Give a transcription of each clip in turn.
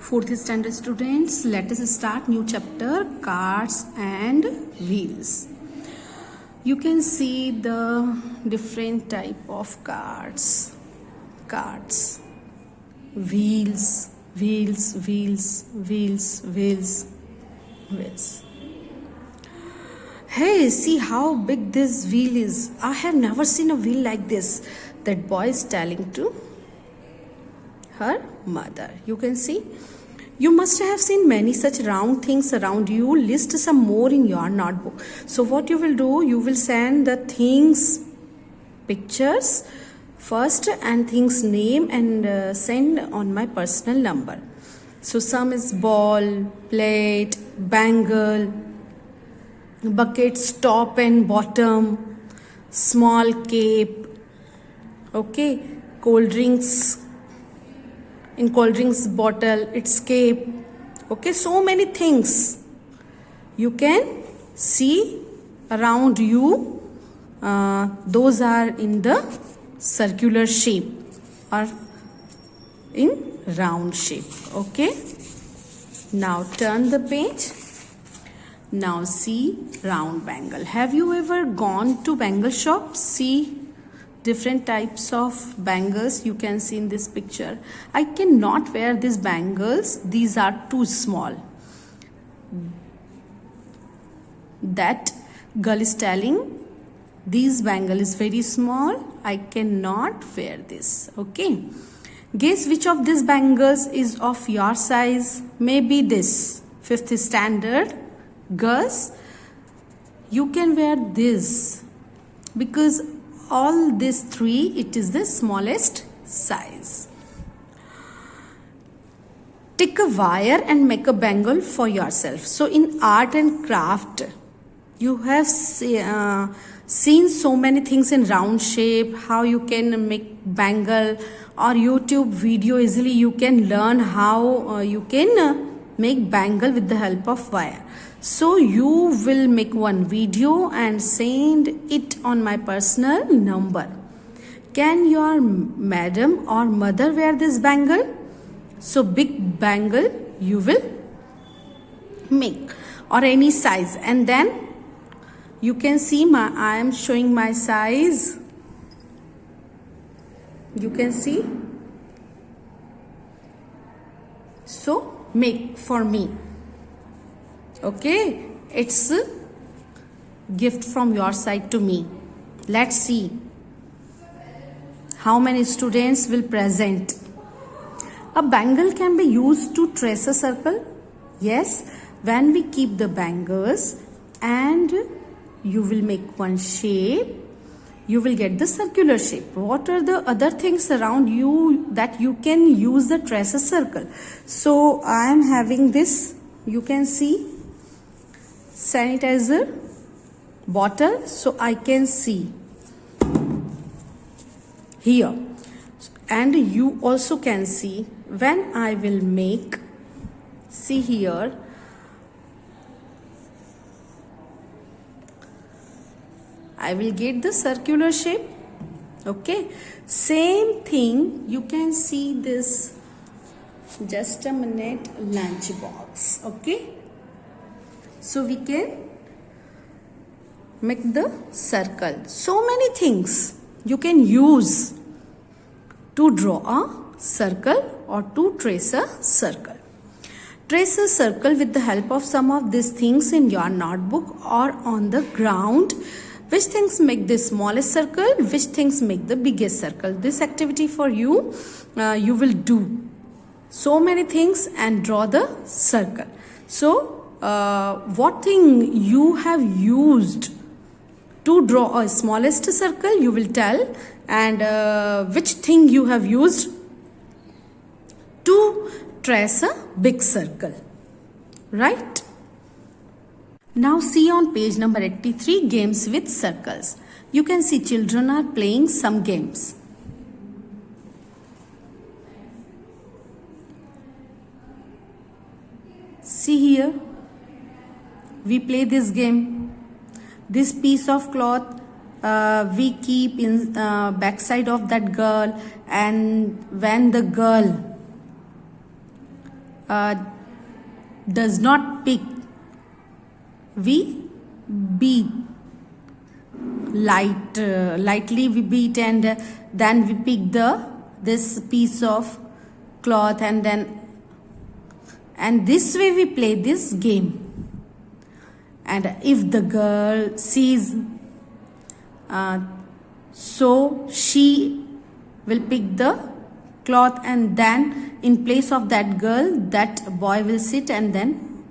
Fourth standard students, let us start new chapter, cards and wheels. You can see the different type of cards, wheels, Hey, see how big this wheel is. I have never seen a wheel like this. That boy is telling to her mother. You can see. You must have seen many such round things around you. List some more in your notebook. So what you will do, you will send the things pictures first and things name and send on my personal number. So some is ball, plate, bangle, buckets top and bottom, small cape, okay, cold drinks, in cold drinks bottle it's cape, okay, so many things you can see around you. Those are in the circular shape or in round shape. Okay, now turn the page. Now see round bangle. Have you ever gone to bangle shop? See different types of bangles you can see in this picture. I cannot wear these bangles. These are too small. That girl is telling this bangle is very small. I cannot wear this. Okay. Guess which of these bangles is of your size? Maybe this. 5th standard girls, you can wear this because all these three, it is the smallest size. Take a wire and make a bangle for yourself. So in art and craft, you have seen so many things in round shape, how you can make bangle, or YouTube video easily you can learn how you can make bangle with the help of wire. So you will make one video and send it on my personal number. Can your madam or mother wear this bangle? So big bangle you will make or any size, and then you can see I am showing my size. You can see. So make for me. Okay, it's a gift from your side to me. Let's see how many students will present. A bangle can be used to trace a circle. Yes, when we keep the bangles and you will make one shape, you will get the circular shape. What are the other things around you that you can use the trace a circle? So I am having this, you can see, sanitizer bottle, so I can see here, and you also can see when I will make, see here, I will get the circular shape. Okay, same thing you can see this, just a minute, lunch box. Okay, so we can make the circle. So many things you can use to draw a circle or to trace a circle. Trace a circle with the help of some of these things in your notebook or on the ground. Which things make the smallest circle? Which things make the biggest circle? This activity for you, you will do so many things and draw the circle. So what thing you have used to draw a smallest circle, you will tell, and which thing you have used to trace a big circle, right? Now see on page number 83, games with circles. You can see children are playing some games. See here, we play this game. This piece of cloth we keep in backside of that girl, and when the girl does not pick, we beat lightly we beat, and then we pick this piece of cloth, and this way we play this game. And if the girl sees, so she will pick the cloth, and then in place of that girl, that boy will sit, and then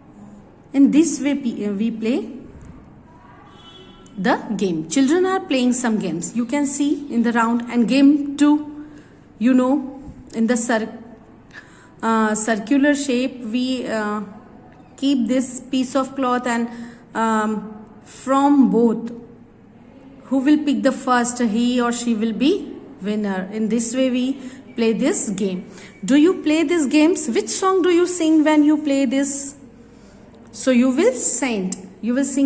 in this way we play the game. Children are playing some games. You can see in the round. And game 2, you know, in the circular shape, we keep this piece of cloth, and from both, who will pick the first, he or she will be winner. In this way we play this game. Do you play these games? Which song do you sing when you play this? So you will sing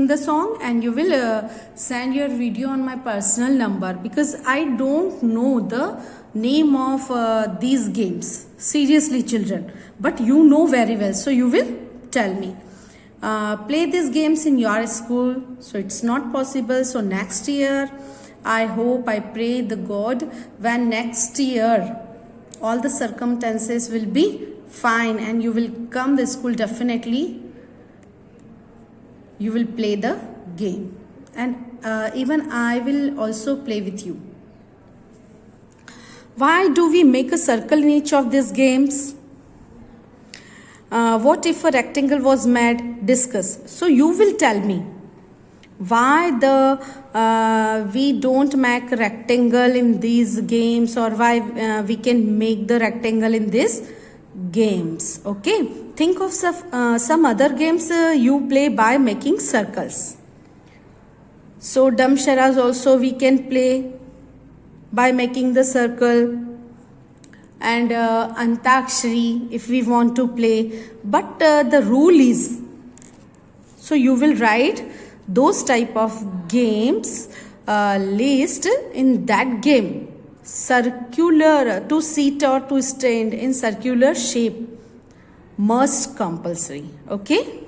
the song, and you will send your video on my personal number, because I don't know the name of these games. Seriously, children, but you know very well, so you will tell me. Play these games in your school. So it's not possible. So next year, I hope, I pray the God, when next year all the circumstances will be fine and you will come the school, definitely you will play the game, and even I will also play with you. Why do we make a circle in each of these games? What if a rectangle was made? Discuss. So you will tell me why we don't make rectangle in these games, or why we can make the rectangle in these games. Okay, think of some other games you play by making circles. So Damsharas also we can play by making the circle, and Antakshari if we want to play. But the rule is, so you will write those type of games list in that game. Circular, to sit or to stand in circular shape, must compulsory. Okay.